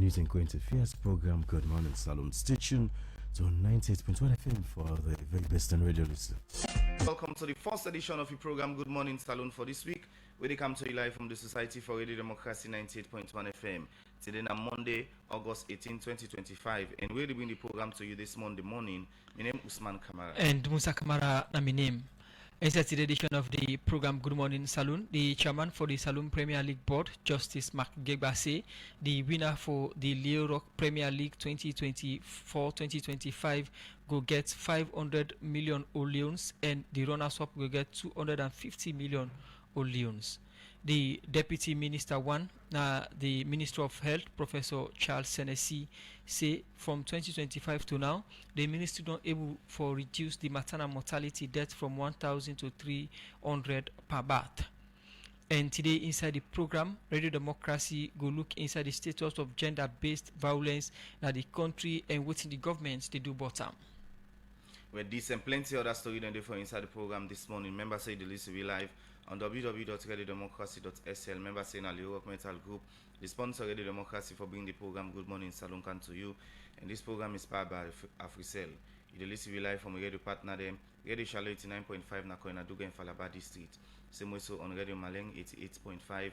news and current affairs program. Good morning, Salon. Stay tuned to 98.1 FM for the very best on radio listeners. Welcome to the first edition of the program Good Morning Salon for this week. We come to you live from the Society for Radio Democracy 98.1 FM. Today on Monday, August 18, 2025. And we'll bring the program to you this Monday morning. My name is Usman Kamara. And Musa Kamara, my name. It's the edition of the program Good Morning Saloon. The chairman for the Saloon Premier League Board, Justice Mark Gegbase, the winner for the Leo Rock Premier League 2024-2025 go get 500 million Oleons, and the runners-up will get 250 million Oleons. The Deputy Minister One, the Minister of Health, Professor Charles Senesi, say from 2025 to now, the ministry not able for reduce the maternal mortality death from 1,000 to 300 per birth. And today inside the program, Radio Democracy go look inside the status of gender-based violence in the country and what the governments they do bottom. With this and plenty other story than for inside the program this morning. Members say the list will be live on www.radiodemocracy.sl. Members say in a Leo Rock Metal Group, the sponsor Radio Democracy for bringing the program Good Morning Salon can to you. And this program is powered by Africell. The list will be live from Radio Partner them. Radio Charlotte 89.5 na Koina Duga in Falabadi Street. Same also on Radio Maleng 88.5,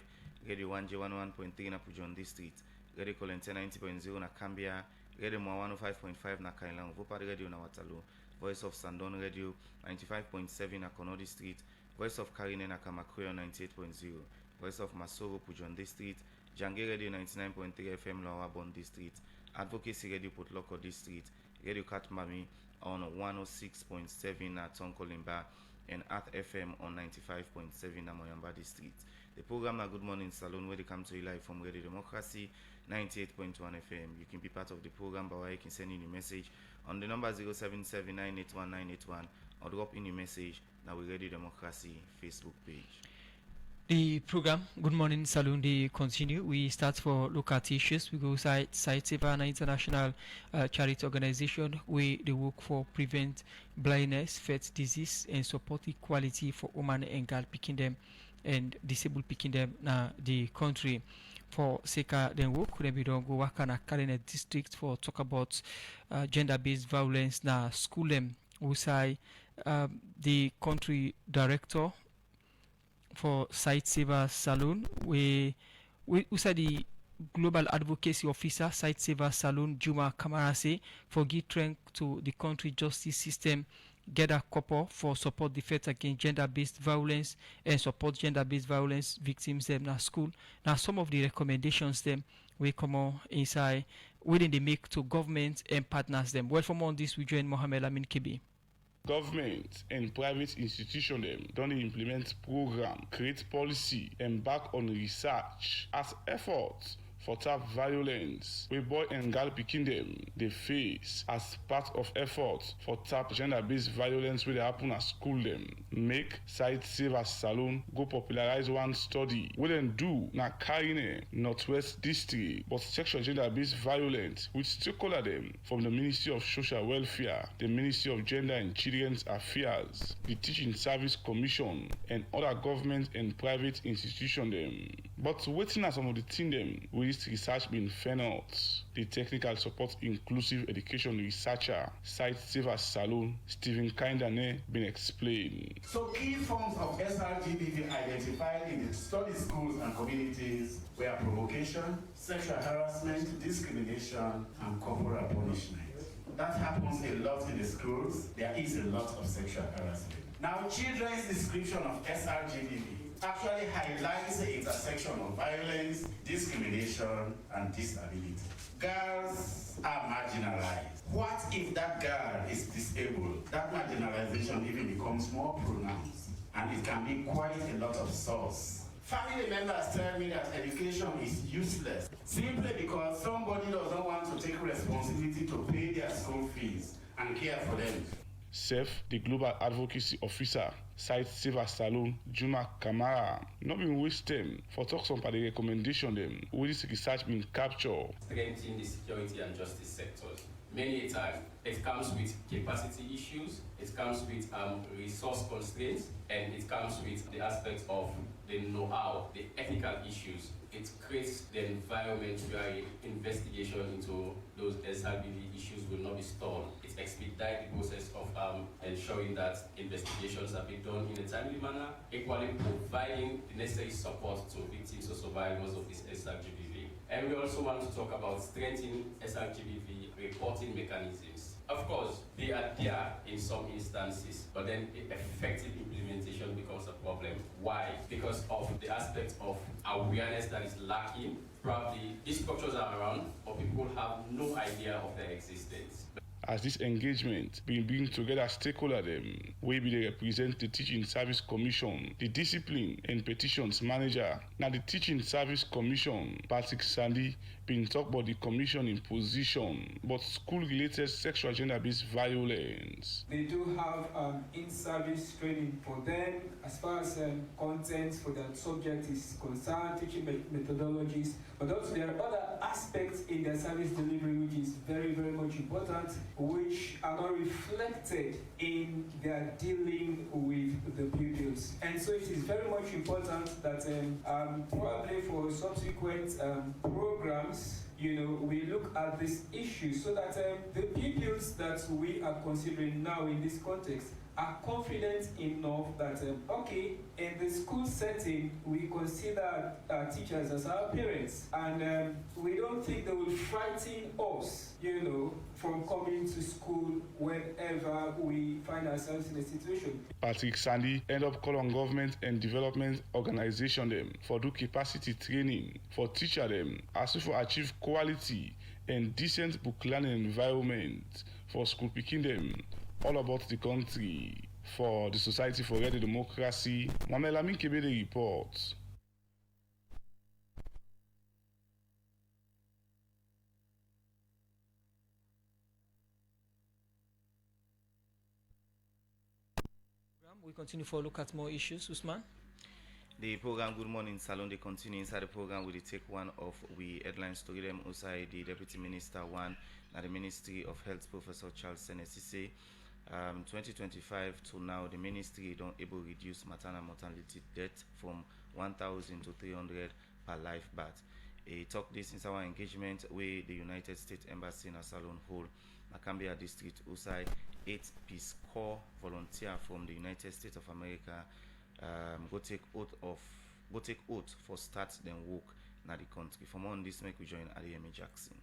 Radio 1J11.3 na Pujondi Street, Radio Colente 90.0 na Cambia, Radio Mwa 105.5 na Kailang, Vopa Radio na Waterloo, Voice of Sandon Radio 95.7 na Konodi Street, Voice of Karine na Kamakroyo 98.0, Voice of Masoro Pujondi Street, Jange Radio 99.3 FM Lower Bondi Street, Advocacy Radio Putloko District, Radio Katmami on 106.7 na Tonkolimba, and Earth FM on 95.7 na Moyamba District. The program na Good Morning Salon where they come to you live from Radio Democracy 98.1 FM. You can be part of the program by way you can send in a message on the number 0779811981 or drop in a message now with Radio Democracy Facebook page. The program Good Morning Saloon they continue. We start for local issues. We go Sight Saver, an international charity organization where they work for prevent blindness, faith disease, and support equality for women and girl picking them and disabled picking them na the country. For Seka then work they be don't go work on a Kalene district for talk about gender-based violence na school them. We say the country director for Sight Saver Saloon, we said the global advocacy officer Sight Saver Saloon Juma Kamarase for give strength to the country justice system, get a couple for support the fight against gender-based violence and support gender-based violence victims them na school. Now some of the recommendations them we come on inside within they make to government and partners them. Well, for more on this we join Mohamed Amin Kibi. Government and private institutions them don't implement program, create policy, embark on research as efforts for tap violence we boy and girl picking them they face as part of efforts for tap gender-based violence where they happen at school them. Make Sight Saver Saloon go popularize one study we then do na Karine Northwest District but sexual gender-based violence which stakeholder them from the Ministry of Social Welfare, the Ministry of Gender and Children's Affairs, the Teaching Service Commission and other government and private institutions them. But waiting at some of the thing them with this research been found out. The technical support inclusive education researcher Sight Saver Saloon Stephen Kindane been explained. So key forms of SRGBV identified in the study schools and communities were provocation, sexual harassment, discrimination, and corporal punishment. That happens a lot in the schools. There is a lot of sexual harassment. Now, children's description of SRGBV actually highlights the intersection of violence, discrimination, and disability. Girls are marginalized. What if that girl is disabled? That marginalization even becomes more pronounced, and it can be quite a lot of source. Family members tell me that education is useless simply because somebody doesn't want to take responsibility to pay their school fees and care for them. Sef, the global advocacy officer, Sight Saver Saloon, Juma Kamara, not been waste them for talk some of the recommendation them with this research being captured. Strengthening the security and justice sectors. Many a time, it comes with capacity issues, it comes with resource constraints, and it comes with the aspect of the know-how, the ethical issues. It creates the environment where investigation into those SRBV issues will not be stalled. It expedites the process of ensuring that investigations are being done in a timely manner, equally providing the necessary support to victims or survivors of this SRGBV. And we also want to talk about strengthening SRGBV reporting mechanisms. Of course, they are there in some instances, but then effective implementation becomes a problem. Why? Because of the aspect of awareness that is lacking. Probably these structures are around, but people have no idea of their existence. As this engagement bring together stakeholders them, we be represent the Teaching Service Commission, the Discipline and Petitions Manager. Now the Teaching Service Commission, Patrick Sandy, been talk about the commission in position, but school-related sexual gender-based violence. They do have in-service training for them as far as content for that subject is concerned, teaching methodologies, but also there are other aspects in their service delivery which is very, very much important, which are not reflected in their dealing with the pupils. And so it is very much important that probably for subsequent programs, we look at this issue so that the pupils that we are considering now in this context are confident enough that, in the school setting, we consider teachers as our parents. And we don't think they will frighten us, from coming to school whenever we find ourselves in a situation. Patrick Sandy end up call on government and development organization them for do capacity training for teacher them as if for achieve quality and decent book learning environment for school picking them all about the country. For the Society for Radio Democracy, Mamelamin Kebede reports. We continue for a look at more issues, Usman. The program Good Morning Salon, they continue inside the program with the take one of we headlines to them outside the Deputy Minister one at the Ministry of Health, Professor Charles Senesi. 2025 to now, the ministry don't able to reduce maternal mortality death from 1,000 to 300 per life birth. He talked this in our engagement with the United States Embassy in a salon hall, Macambia District, outside 8 Peace Corps volunteer from the United States of America go take oath for start then work in the country. For more on this, make we join Adeyemi Jackson.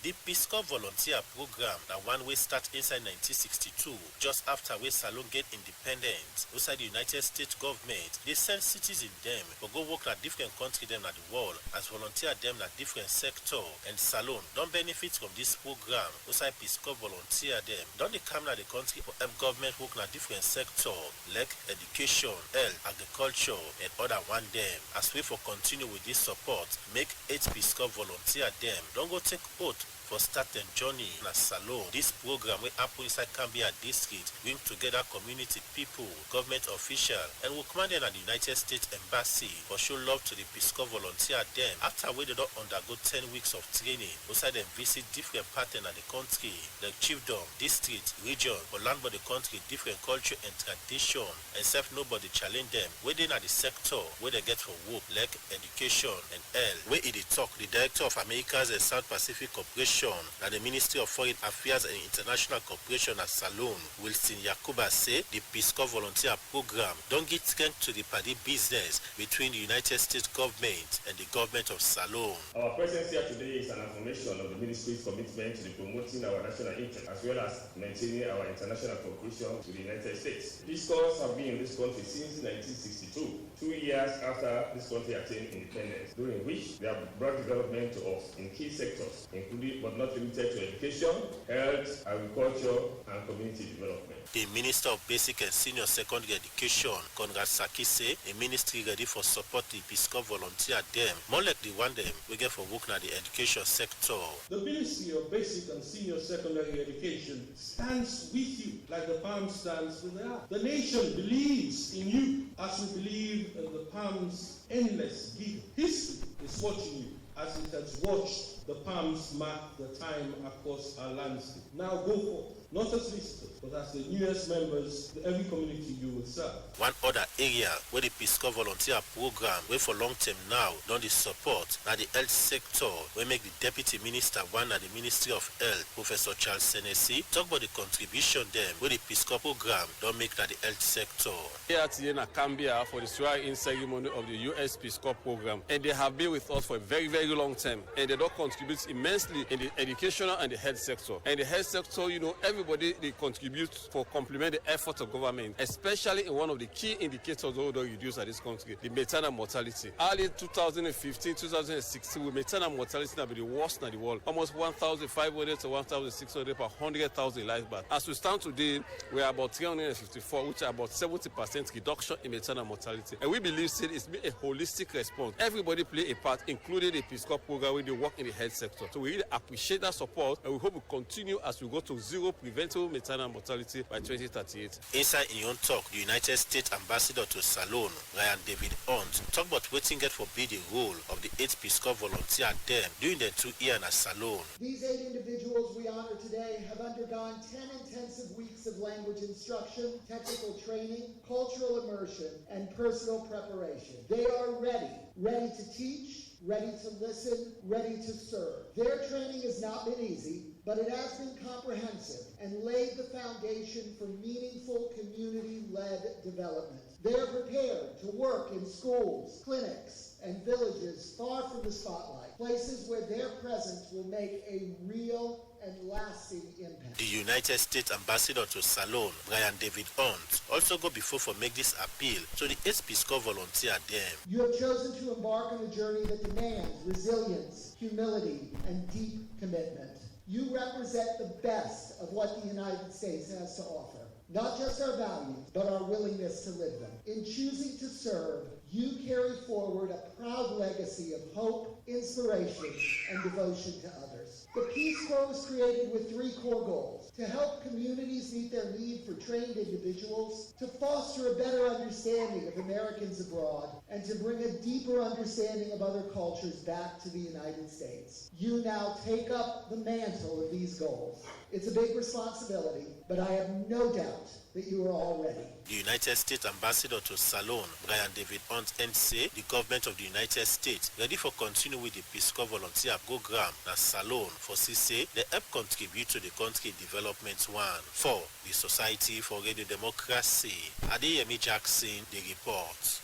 The Peace Corps volunteer program, the one we start inside 1962, just after we Salon get independent. Outside the United States government, they send citizens them but go work at different countries them at the world as volunteer them at different sector. And Salon don't benefit from this program. Outside Peace Corps volunteer them, don't they come to the country for help government work at different sector like education, health, agriculture, and other one them. As we for continue with this support, make 8 Peace Corps volunteer them. Don't go take oath for starting journey in a salon. This program will happen inside Cambia District, bring together community people, government official, and will command them at the United States Embassy for show love to the Peace Corps volunteer them. After we did not undergo 10 weeks of training, outside them visit different patterns of the country, like chiefdom, district, region, or land by the country, different culture and tradition, and self nobody challenge them. Within at the sector where they get for work, like education and health. Where it talk, the director of America's and South Pacific Corporation at the Ministry of Foreign Affairs and International Cooperation at Salon, Wilson Yakuba said the Peace Corps volunteer program don't get strength to the party business between the United States government and the government of Salon. Our presence here today is an affirmation of the ministry's commitment to promoting our national interest as well as maintaining our international cooperation with the United States. These Corps have been in this country since 1962, 2 years after this country attained independence, during which they have brought development to us in key sectors, including but not limited to education, health, agriculture, and community development. The Minister of Basic and Senior Secondary Education, Conrad Saki, say a ministry ready for support the Peace Corps volunteer them, more like the one them we get for work in the education sector. The Ministry of Basic and Senior Secondary Education stands with you like the palm stands with the earth. The nation believes in you as we believe in the palm's endless giving. History is watching you as it has watched the palms mark the time across our landscape. Now go forth, not as visitors, but as the newest members to every community you will serve. One other area where the Peace Corps volunteer program wey for long term now don dey support na the health sector wey make the Deputy Minister one at the Ministry of Health, Professor Charles Senesi, talk about the contribution dem wey the Peace Corps program don make na the health sector. Here today in Cambia for the swearing-in ceremony of the U.S. Peace Corps program, and they have been with us for a very, very long time, and they don't contribute immensely in the educational and the health sector. And the health sector, you know, everybody they contribute for complement the efforts of government, especially in one of the key indicators of the reduce at this country, the maternal mortality. Early 2015, 2016, with maternal mortality now be the worst in the world, almost 1,500 to 1,600 per 100,000 lives birth. As we stand today, we are about 354, which are about 70% reduction in maternal mortality. And we believe it's been a holistic response. Everybody play a part, including the Peace Corps program where they work in the health sector. So we really appreciate that support, and we hope we continue as we go to zero preventable maternal mortality by 2038. Inside in your talk, the United States Ambassador to Salone, Ryan David Hunt, talk about wetin get for be the role of the 8th Peace Corps volunteer them during their 2 years at Salone. These 8 individuals we honor today have undergone 10 intensive weeks of language instruction, technical training, cultural immersion, and personal preparation. They are ready to teach, ready to listen, ready to serve. Their training has not been easy, but it has been comprehensive and laid the foundation for meaningful community-led development. They are prepared to work in schools, clinics, and villages far from the spotlight, places where their presence will make a real and lasting impact. The United States Ambassador to Salone, Brian David Hunt, also go before for make this appeal to the 8th Peace Corps volunteer them. You have chosen to embark on a journey that demands resilience, humility, and deep commitment. You represent the best of what the United States has to offer. Not just our values, but our willingness to live them. In choosing to serve, you carry forward a proud legacy of hope, inspiration, and devotion to others. The Peace Corps was created with 3 core goals: to help communities meet their need for trained individuals, to foster a better understanding of Americans abroad, and to bring a deeper understanding of other cultures back to the United States. You now take up the mantle of these goals. It's a big responsibility, but I have no doubt that you are all ready. The United States Ambassador to Salone, Brian David Hunt, and say the government of the United States ready for continue with the Peace Corps volunteer program na Salone for say they help contribute to the country development one. For the Society for Radio Democracy, Adeyemi Jackson, the report.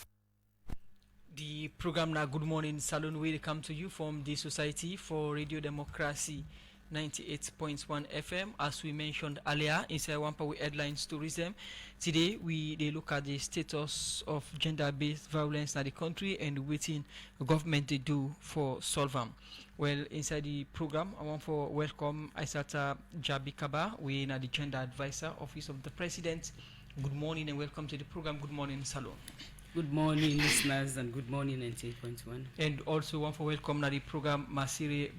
The program now Good Morning Salone will come to you from the Society for Radio Democracy 98.1 FM. As we mentioned earlier, inside one power headlines tourism. Today they look at the status of gender-based violence in the country and waiting government they do for solve them. Well, inside the program, I want to welcome Aisata Jabikaba, we are the Gender Advisor, Office of the President. Good morning and welcome to the program. Good morning, Salone. Good morning, listeners, and good morning, 98.1. And also want to welcome the program Masiri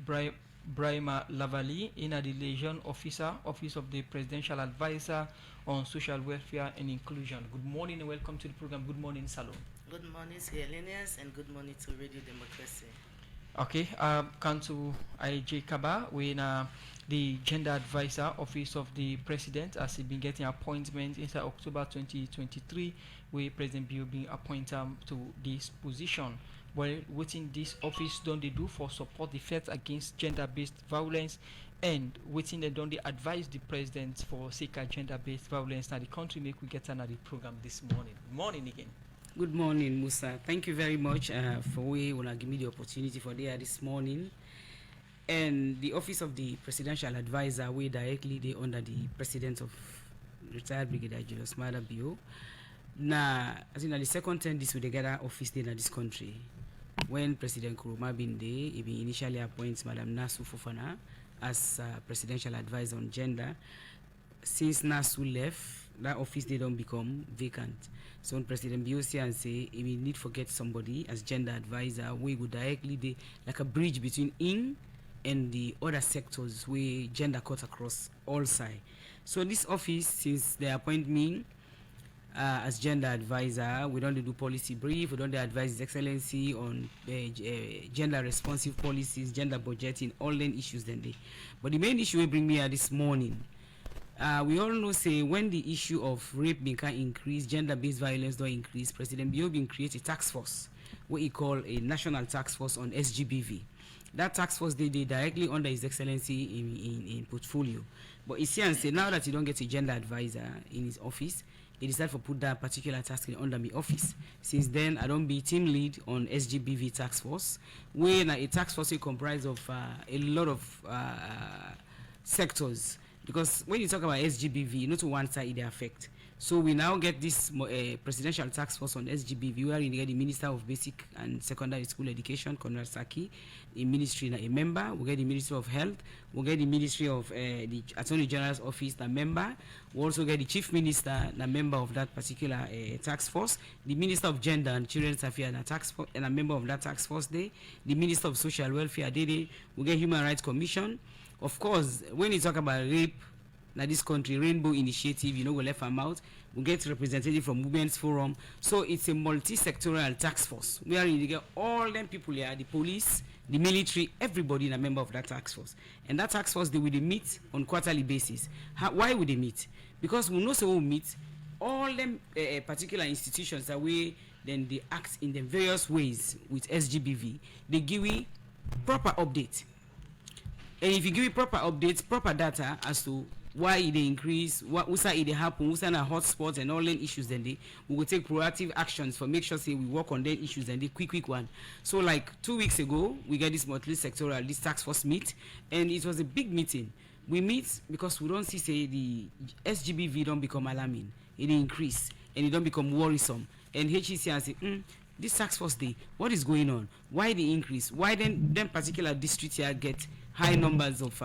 Brahima Lavali, in the Legion Officer, Office of the Presidential Advisor on Social Welfare and Inclusion. Good morning and welcome to the program. Good morning, Salone. Good morning, Sierra Leone, and good morning to Radio Democracy. Okay, come to IJ Kaba, we the Gender Advisor, Office of the President, as he been getting appointment inside October 2023, where President Bill being appointed to this position. Well, within this office don't they do for support the fight against gender-based violence, and within they don't they advise the president for seek gender-based violence now the country. Make we get another program this morning. Good morning again. Good morning, Musa. Thank you very much for we wanna give me the opportunity for there this morning. And the Office of the Presidential Advisor, we directly they under the President of retired Brigadier Julius Maada Bio. Now, as in the second term, this will gather office there in this country. When President Nkrumah been there, he initially appoints Madam Nasu Fofana as Presidential Advisor on Gender. Since Nasu left, that office they don't become vacant. So when President Biosi and say he will need to get somebody as Gender Advisor, we would directly they like a bridge between him and the other sectors where gender cut across all sides. So this office, since they appoint me as Gender Advisor, we don't do policy brief, we don't advise His Excellency on gender responsive policies, gender budgeting, all the issues then they. But the main issue we bring me here this morning, We all know say when the issue of rape can increase, gender-based violence don't increase, President Bio bin create a task force, what he call a national task force on SGBV. That task force they directly under His Excellency in portfolio. But he and say now that he don't get a gender advisor in his office, he decided to put that particular task under my office. Since then, I don't be team lead on SGBV task force, where a task force is comprised of a lot of sectors. Because when you talk about SGBV, not to one side they affect. So we now get this presidential task force on SGBV, where we get the Minister of Basic and Secondary School Education, Conrad Saki, the ministry a member. We get the Ministry of Health. We get the Ministry of the Attorney General's office a member. We also get the Chief Minister a member of that particular task force. The Minister of Gender and Children's Affairs and a member of that task force there. The Minister of Social Welfare there. We get Human Rights Commission. Of course, when you talk about rape, now this country, Rainbow Initiative, we left them out. We get representative from Women's Forum. So it's a multi-sectoral task force where you get all them people here, the police, the military, everybody in a member of that task force. And that task force, they will meet on quarterly basis. Why would they meet? Because we know so we meet all them particular institutions that way, then they act in the various ways with SGBV. They give you proper update. And if you give you proper updates, proper data as to why it increase, what it happen, what's a hotspot and all the issues, then we will take proactive actions for make sure say we work on the issues and the quick one. So like 2 weeks ago, we get this multi-sectoral, this task force meet, and it was a big meeting. We meet because we don't see say the SGBV don't become alarming, it increase and it don't become worrisome. And HEC and say, this task force day, what is going on? Why the increase? Why then particular districts here get high numbers of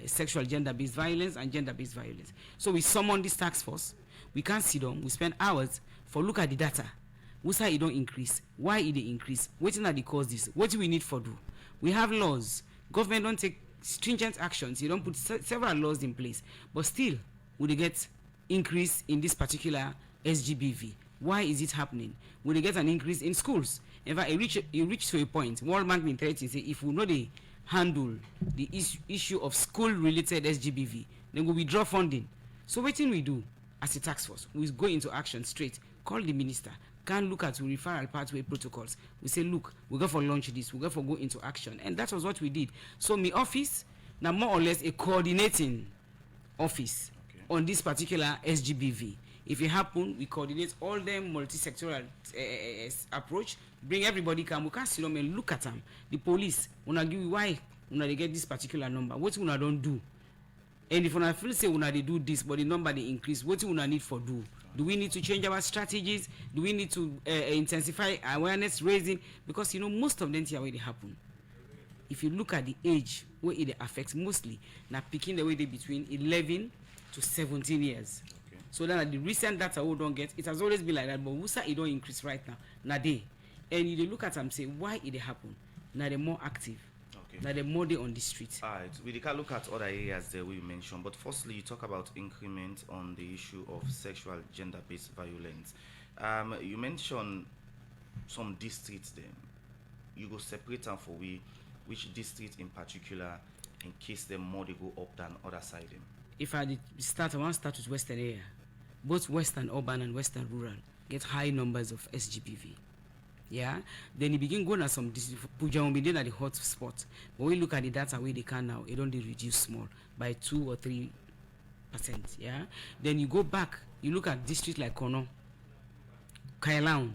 sexual gender-based violence and gender-based violence? So we summon this task force. We can't sit down. We spend hours for look at the data. What's it don't increase? Why it increase? What are the causes? What do we need for do? We have laws. Government don't take stringent actions. You don't put several laws in place. But still, would they get increase in this particular SGBV? Why is it happening? Will they get an increase in schools? In fact, it reached to a point. World Bank been threatening say if we know they handle the issue of school-related SGBV, then we withdraw funding. So what thing we do as a task force? We go into action straight. Call the minister. Can look at referral pathway protocols. We say, look, we go for launch this. We go for go into action, and that was what we did. So my office now more or less a coordinating office on this particular SGBV. If it happen, we coordinate all them multi-sectoral approach, bring everybody come, we can sit down and look at them. The police, when I give you why when they get this particular number, what when I don't do? And if I feel say when they do this, but the number they increase, what when I need for do? Do we need to change our strategies? Do we need to intensify awareness raising? Because most of them here where they happen. If you look at the age where it affects mostly, now picking the way they between 11 to 17 years. So then the recent data we don't get, it has always been like that, but Wusa it don't increase right now. Now they, and you look at them say why it happen? Now they're more active. Now they're more there on the street. Alright, we can look at other areas that we mentioned, but firstly you talk about increment on the issue of sexual gender-based violence. You mentioned some districts then. You go separate them for which district in particular, in case them more they go up than other side them. If I start with Western area, both Western urban and Western rural get high numbers of SGBV. Yeah, then you begin going at some Puja be at the hot spot. But when we look at the data where they can now, it only reduce small by 2 or 3%. Yeah, then you go back, you look at districts like Kono, Kailaun.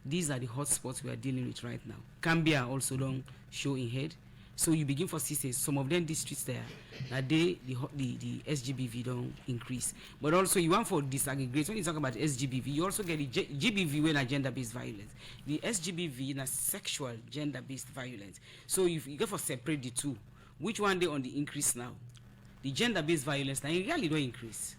These are the hot spots we are dealing with right now. Cambia also don't show in head. So you begin for CC, some of them districts there, that the SGBV don't increase. But also you want for disaggregate, when you talk about SGBV, you also get the GBV when gender-based violence. The SGBV is sexual gender-based violence. So if you go for separate the two, which one they on the increase now? The gender-based violence, now it really don't increase.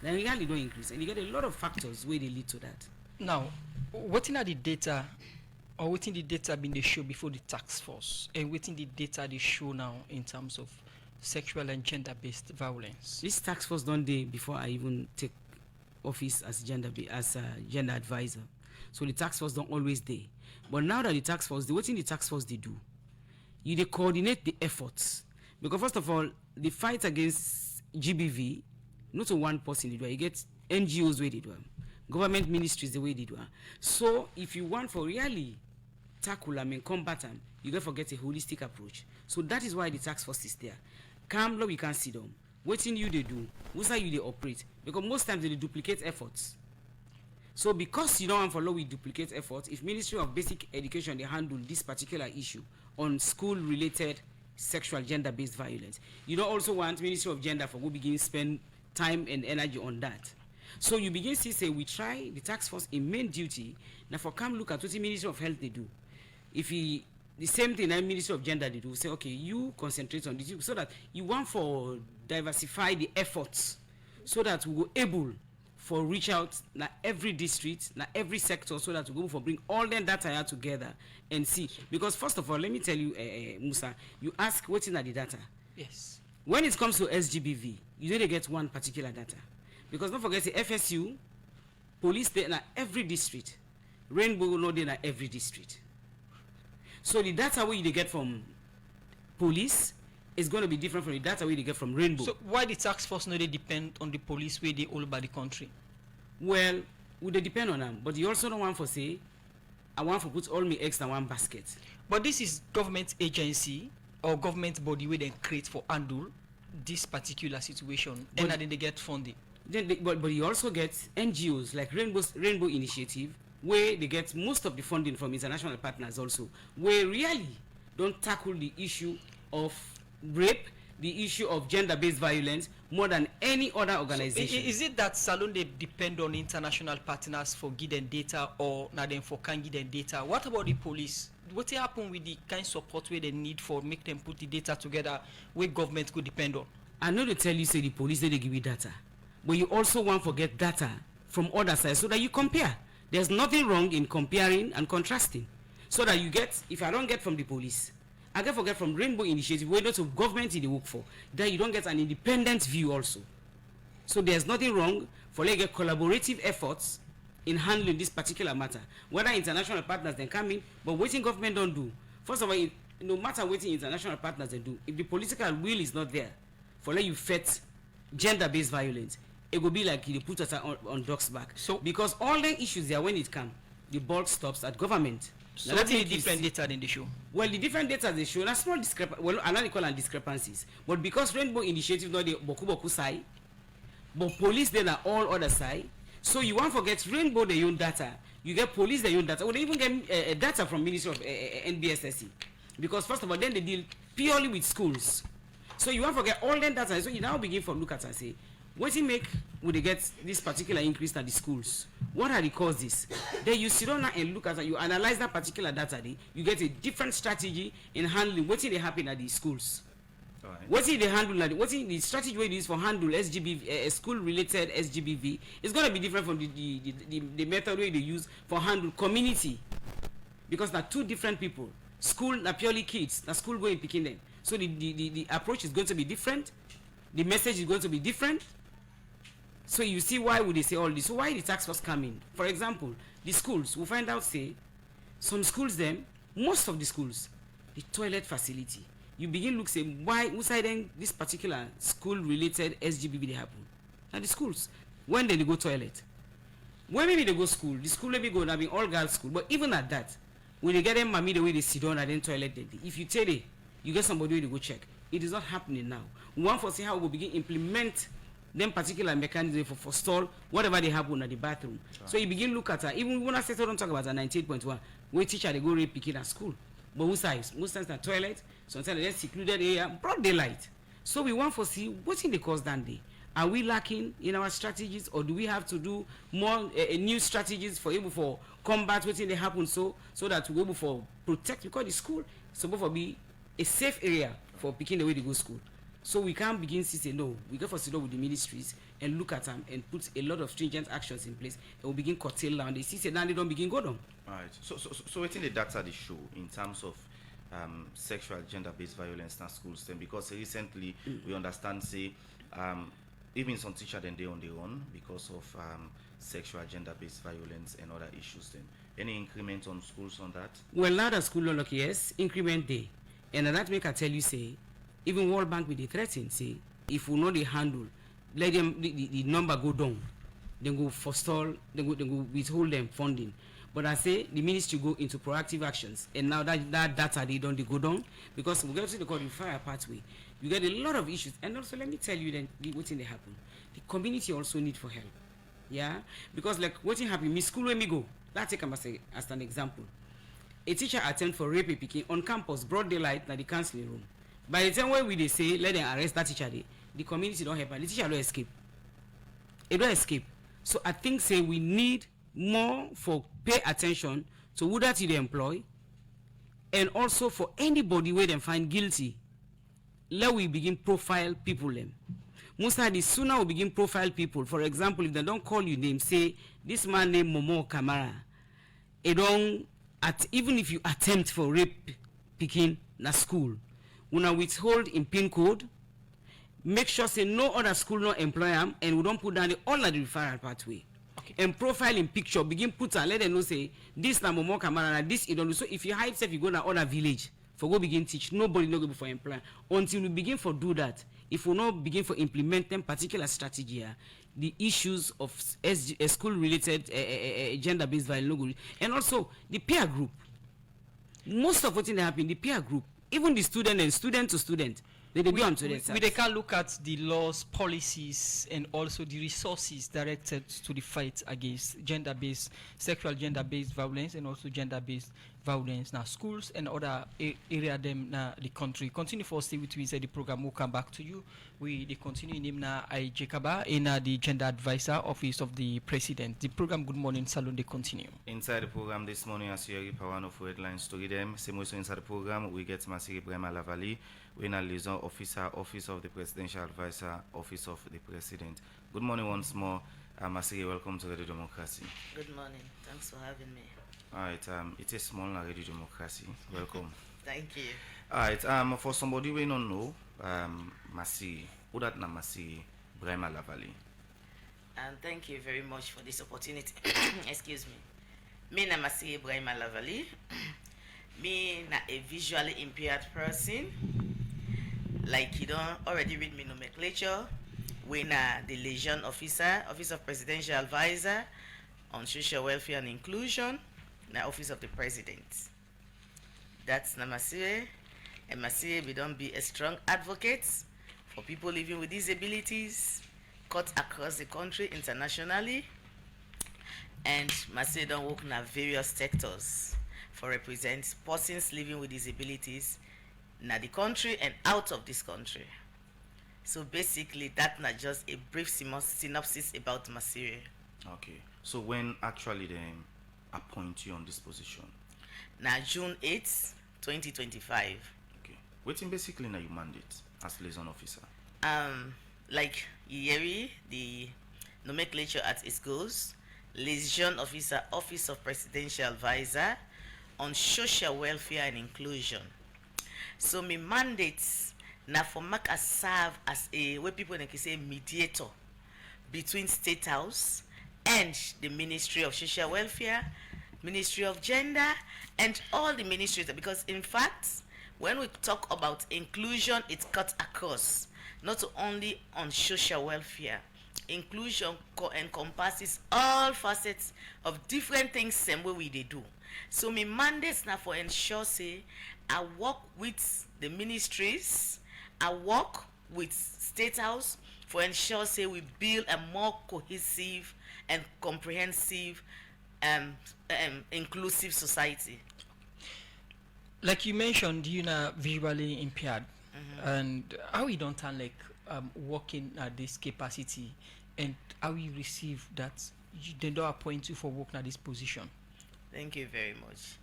And you get a lot of factors where they lead to that. Now, what in the data, or what in the data been they show before the task force, and what in the data they show now in terms of sexual and gender-based violence? This task force done day before I even take office as gender advisor. So the task force don't always day. But now that the task force, what in the task force they do? They coordinate the efforts. Because first of all, the fight against GBV, not one person they do. You get NGOs where they do. Government ministries the way they do. So if you want for really tackle them and combat them, you got to get a holistic approach. So that is why the task force is there. Come law we can see them. What in you they do? Who's how you they operate? Because most times they duplicate efforts. So because you don't want for law we duplicate efforts, if Ministry of Basic Education they handle this particular issue on school-related sexual gender-based violence, you don't also want Ministry of Gender for go begin spend time and energy on that. So you begin to say we try the task force in main duty now for come look at what the Ministry of Health they do. If he the same thing that Ministry of Gender they do, say okay you concentrate on this so that you want for diversify the efforts so that we go able for reach out na every district, na every sector so that we go for bring all them data here together and see. Because first of all, let me tell you, Musa, you ask what's in the data. Yes. When it comes to SGBV, you need to get one particular data. Because don't forget the FSU, police they na every district, Rainbow no they na every district. So the data we they get from police is going to be different from the data we they get from Rainbow. So why the task force no they depend on the police where they all over the country? Well, would they depend on them? But you also don't want for say, I want to put all my eggs in one basket. But this is government agency or government body where they create for handle this particular situation, and then they get funding. But you also get NGOs like Rainbow Initiative, where they get most of the funding from international partners also, where really don't tackle the issue of rape, the issue of gender-based violence more than any other organization. So is it that Salon they depend on international partners for getting data or not them for can get them data? What about the police? What happen with the kind of support where they need for make them put the data together where government could depend on? I know they tell you say the police they give you data, but you also want to get data from other sides so that you compare. There's nothing wrong in comparing and contrasting. So that you get, if I don't get from the police, I can forget from Rainbow Initiative, where not of government they work for, then you don't get an independent view also. So there's nothing wrong for like get collaborative efforts in handling this particular matter. Whether international partners then come in, but waiting government don't do. First of all, no matter what international partners they do, if the political will is not there for let you fight gender-based violence, it will be like you put us on dogs back. So because all the issues there when it come, the ball stops at government. So what is the different data in the show? Well, the different data they show, that's small discrepancies. Well, I call them discrepancies. But because Rainbow Initiative not the boku side, but police then are all other side. So you won't forget Rainbow they own data. You get police they own data. Well, they even get data from Ministry of NBSSE. Because first of all, then they deal purely with schools. So you won't forget all them data. So you now begin from look at and say, what do you make would they get this particular increase at the schools? What are the causes? Then you sit down and look at it, you analyze that particular data, you get a different strategy in handling what they happen at the schools. Right. What is the handle? What is the strategy we use for handle SGBV, school-related SGBV? It's going to be different from the method way they use for handle community, because they're two different people. School are purely kids. The school going picking them. So the approach is going to be different. The message is going to be different. So you see why would they say all this? So why the tax force coming? For example, the schools, we find out say some schools them, most of the schools, the toilet facility. You begin look say why inside then this particular school related SGBV they happen. Now the schools, when they go toilet, when maybe they go school, the school maybe go having all girls school, but even at that, when they get them mommy the way they sit down and then toilet, if you tell it, you get somebody to go check. It is not happening now. We want to see how we begin implement them particular mechanism for forestall whatever they happen at the bathroom. Sure. So you begin look at even when I say don't talk about a 98.1, where teacher they go rape picking at school. But most times the toilet, sometimes they secluded area, broad daylight. So we want to see what's in the cause that day. Are we lacking in our strategies, or do we have to do more new strategies for able for combat what's in the happen so that we able for protect, because the school is supposed to be a safe area for picking the way to go school. So we can't begin to say no. We go for sit down with the ministries and look at them and put a lot of stringent actions in place, and we begin curtail down. They see say now they don't begin go down. All right. So what's in the data they show in terms of sexual gender-based violence in schools then? Because recently we understand say even some teachers then they on their own because of sexual gender-based violence and other issues then. Any increment on schools on that? Well, now the school look, yes, increment day. And that make I tell you say, even World Bank with the threaten say, if we know the handle, let them the number go down, then go forestall, then go withhold them funding. But I say the ministry go into proactive actions, and now that data they don't go down, because we get to the call fire pathway. You get a lot of issues, and also let me tell you then what's in the happen. The community also need for help, yeah, because like what's in happen. Me school when me go, let's take as an example. A teacher attend for rape a pikin on campus, broad daylight, na the counseling room. By the time when we they say let them arrest that teacher, the community don't help, and the teacher don't escape. It don't escape. So I think say we need more for pay attention to who that they employ, and also for anybody where they find guilty. Let we begin profile people them. Most of the sooner we begin profile people. For example, if they don't call you name, say this man named Momo Kamara. It don't even if you attempt for rape picking na school, una withhold in PIN code. Make sure say no other school no employ them, and we don't put down all of the referral pathway. Okay. And profile in picture, begin put and let them know say this na Momo Kamara, na this you don't do. So if you hide self, you go to other village for go begin teach. Nobody no go before employ. Until we begin for do that, if we not begin for implement them particular strategy, the issues of school related gender based violence, and also the peer group. Most of what in happen, the peer group, even the student and student to student. We can look at the laws, policies, and also the resources directed to the fight against sexual gender-based violence, and also gender-based violence. Now, schools and other area them na the country. Continue for stay with me. Say the program will come back to you. We continue in him na I Jekaba in the Gender Advisor Office of the President. The program Good Morning Salon they continue. Inside the program this morning, as you hear one of headlines to read them. Same also inside the program, we get Masiri Brema Lavali. We are liaison officer, Office of the Presidential Advisor, Office of the President. Good morning once more. Masiri, welcome to Radio Democracy. Good morning. Thanks for having me. All right. It is small Radio Democracy. Welcome. Thank you. All right. For somebody we don't know, Masiri, who that na Masiri Brema Lavali? And thank you very much for this opportunity. Excuse me. Me na Masiri Brema Lavali. Me na a visually impaired person. Like you don't already read me nomenclature. We na the liaison officer, Office of Presidential Advisor on Social Welfare and Inclusion, na Office of the President. That's Namasire. And Masire, we don't be a strong advocate for people living with disabilities, cut across the country internationally. And Masire don't work in various sectors for represent persons living with disabilities in the country and out of this country. So basically, that's not just a brief synopsis about Masiri. Okay. So when actually they appoint you on this position? Now June 8th, 2025. Okay. Waiting basically now you mandate as liaison officer. Like Yeri, the nomenclature at its goes, liaison officer, Office of Presidential Advisor on Social Welfare and Inclusion. So my mandates now for Mac as serve as a where people can say mediator between State House and the Ministry of Social Welfare, Ministry of Gender, and all the ministries. Because in fact, when we talk about inclusion, it's cut across, not only on social welfare. Inclusion encompasses all facets of different things same way we they do. So my mandates now for ensure say I work with the ministries, I work with State House for ensure say we build a more cohesive and comprehensive inclusive society. Like you mentioned, you know, visually impaired, and how we don't turn like working at this capacity, and how you receive that they don't appoint you for working at this position. Thank you very much.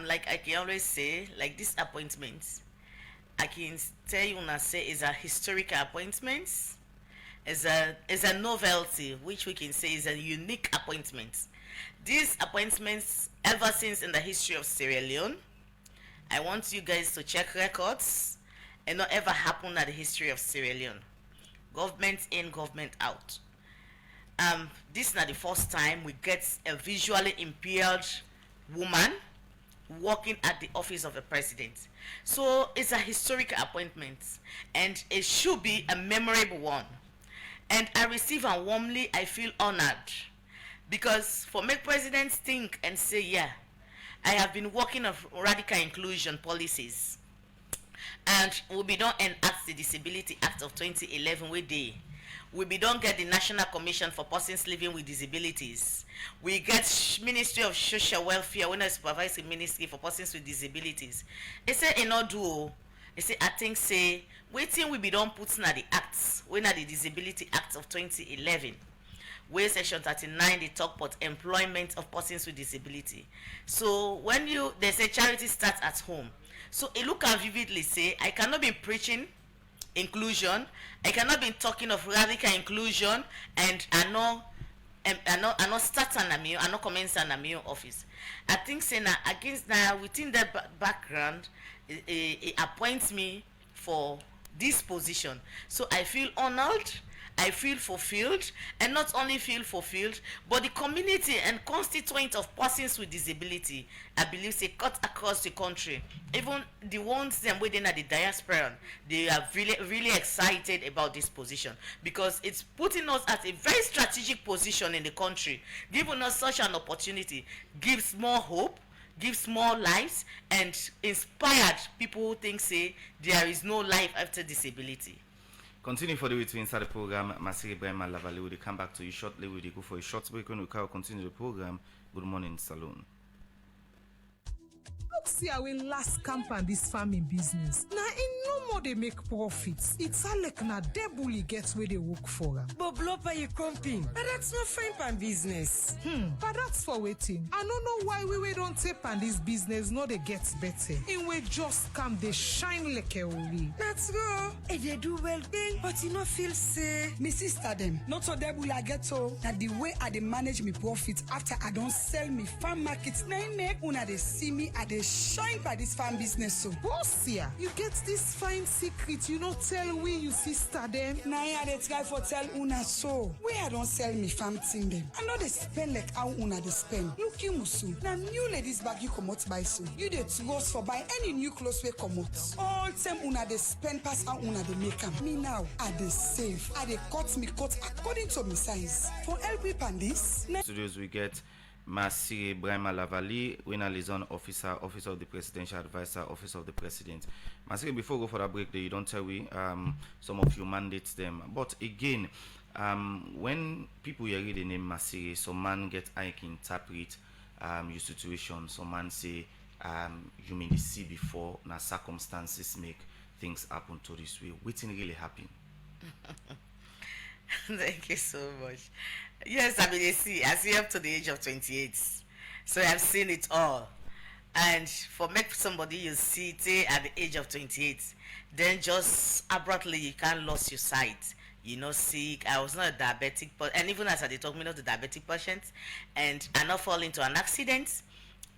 Like I can always say, like this appointment, I can tell you now say is a historical appointment, is a novelty, which we can say is a unique appointment. These appointments ever since in the history of Sierra Leone, I want you guys to check records and not ever happen at the history of Sierra Leone. Government in, government out. This is not the first time we get a visually impaired woman working at the office of the president. So it's a historic appointment, and it should be a memorable one. And I receive and warmly I feel honored, because for make presidents think and say, yeah, I have been working on radical inclusion policies, and we be done enact the Disability Act of 2011 we day. We be don't get the National Commission for Persons Living with Disabilities. We get Ministry of Social Welfare, when I supervise the Ministry for Persons with Disabilities. They say in no do. They say I think say waiting we be don't put na the acts, when are the Disability Act of 2011. Where section 39 they talk about employment of persons with disability. So when they say charity starts at home. So it look and vividly say I cannot be preaching inclusion, I cannot be talking of radical inclusion, and I know start an I know commence an office. I think say now against now within that background it appoints me for this position. So I feel honored, I feel fulfilled, and not only feel fulfilled, but the community and constituent of persons with disability, I believe, say cut across the country. Even the ones them within at the diaspora, they are really excited about this position, because it's putting us at a very strategic position in the country, giving us such an opportunity, gives more hope, gives more lives, and inspired people who think say there is no life after disability. Continue for the way to inside the program. Masiri Brema Lavali will come back to you shortly. We'll go for a short break. When we continue the program. Good morning, Saloon. Look, see how we last camp on this farming business. Now, in no more they make profits. It's all like na debully gets where they work for them. But blopa you comping. But that's not fine pan business. But that's for waiting. I don't know why we don't take on this business. No, they get better. And we just come, they shine like a woolly. Let's go. And they do well thing, but you know feel say. Me sister them. Not so debully I get so that the way I they manage me profit after I don't sell me farm markets. Now make una they see me at the shine by this farm business so. Boss here, you get this fine secret, you not tell we you sister them. Now I they try for tell una so. Where I don't sell me farm thing them. I know they spend like how una they spend. Look you musu. Now new ladies bag you come out by so. You they trust for buy any new clothes we come out. All time una they spend pass how una they make them. Me now I they save. I they cut me cut according to my size. For help me pan this. Studios we get Masiri Brema Lavali, winner liaison officer, office of the presidential advisor, office of the president. Masiri, before we go for that break, you don't tell we some of you mandates them. But again, when people hear the name Masiri, some man get I can interpret your situation. Some man say you may see before na circumstances make things happen to this way. Waiting really happen. Thank you so much. Yes, I mean, I see up to the age of 28. So I've seen it all. And for make somebody you see it at the age of 28, then just abruptly you can't lose your sight. You know, sick. I was not a diabetic, and even as I talk, me not a diabetic patient, and I not fall into an accident.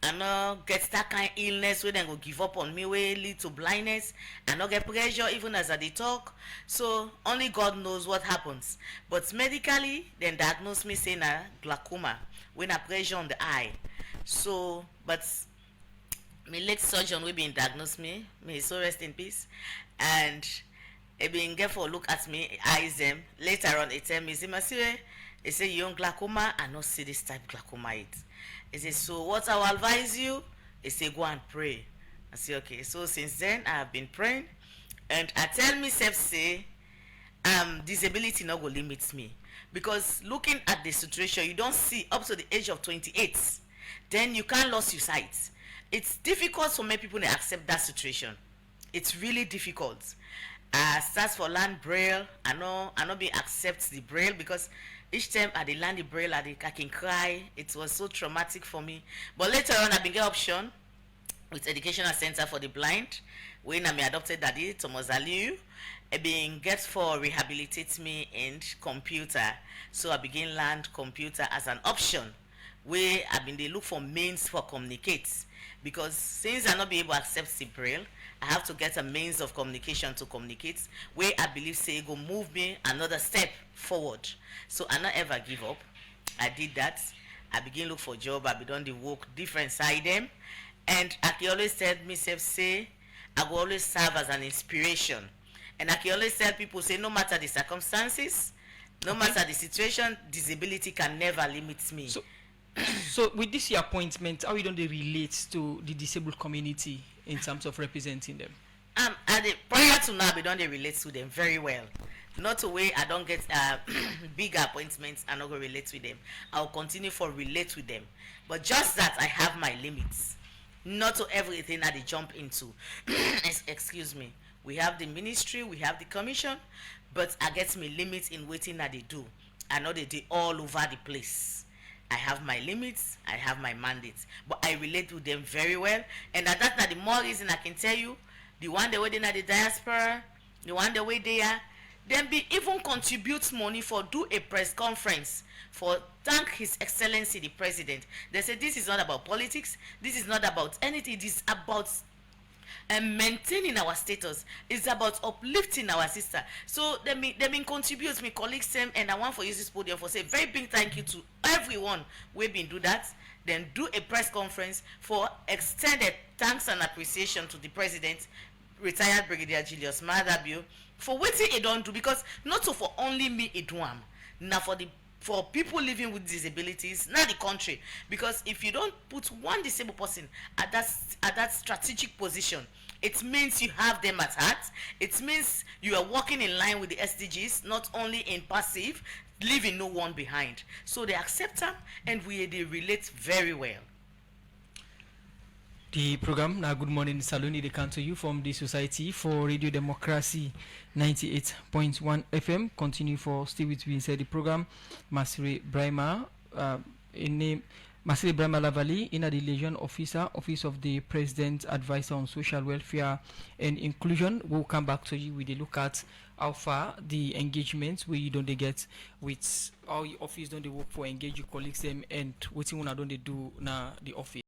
I not get that kind of illness where they go give up on me, where lead to blindness. I not get pressure even as I talk. So only God knows what happens. But medically, then diagnose me saying a glaucoma when a pressure on the eye. So, but my late surgeon will be diagnosed me. May so rest in peace. And he been get for look at me, eyes them. Later on, he tell me, he say you on glaucoma, I not see this type of glaucoma it. He says, so what I will advise you is say go and pray. I say, okay. So since then I have been praying, and I tell myself say disability not go limit me, because looking at the situation you don't see up to the age of 28, then you can't lose your sight. It's difficult for many people to accept that situation. It's really difficult. Starts for learn braille. I know be accept the braille, because each time I did learn the braille, I can cry. It was so traumatic for me. But later on, I been get option with Educational Center for the Blind. When I adopted Daddy Thomas Aliu, I been get for rehabilitate me in computer. So I begin learn computer as an option, where I been they look for means for communicate. Because since I not be able to accept the braille, I have to get a means of communication to communicate, where I believe say go move me another step forward. So I not ever give up. I did that. I begin look for job. I be done the work different side them, And I can always tell myself, say, I will always serve as an inspiration. And I can always tell people, say, no matter the circumstances, no matter the situation, disability can never limit me. So with this your appointment, how you don't they relate to the disabled community in terms of representing them? Prior to now, we don't relate to them very well. Not a way I don't get bigger appointments and not go relate with them. I'll continue for relate with them. But just that I have my limits. Not to everything that they jump into. Excuse me. We have the ministry, we have the commission, but I get my limits in waiting that they do. I know they do all over the place. I have my limits, I have my mandates, but I relate with them very well. And that's not the more reason I can tell you, the one the way they at the diaspora, the one the way they are, then be even contribute money for do a press conference for thank His Excellency the President. They say this is not about politics, this is not about anything, it is about maintaining our status. It's about uplifting our sister. So they mean contribute me colleagues them, and I want for use this podium for say very big thank you to everyone we've been do that. Then do a press conference for extended thanks and appreciation to the President, retired Brigadier Julius Madabio, for what he don't do, because not so for only me it do now for people living with disabilities, not the country. Because if you don't put one disabled person at that strategic position, it means you have them at heart. It means you are working in line with the SDGs, not only in passive, leaving no one behind. So they accept them, and they relate very well. The program now Good Morning Saloni they come to you from the Society for Radio Democracy 98.1 FM. Continue for stay with me inside the program. Masire Brahma Masire Brahma Lavali, in the Legion Officer, Office of the President Advisor on Social Welfare and Inclusion. We'll come back to you with a look at how far the engagements we don't they get with how your office don't they work for engage your colleagues them and what you wanna don't they do na the office.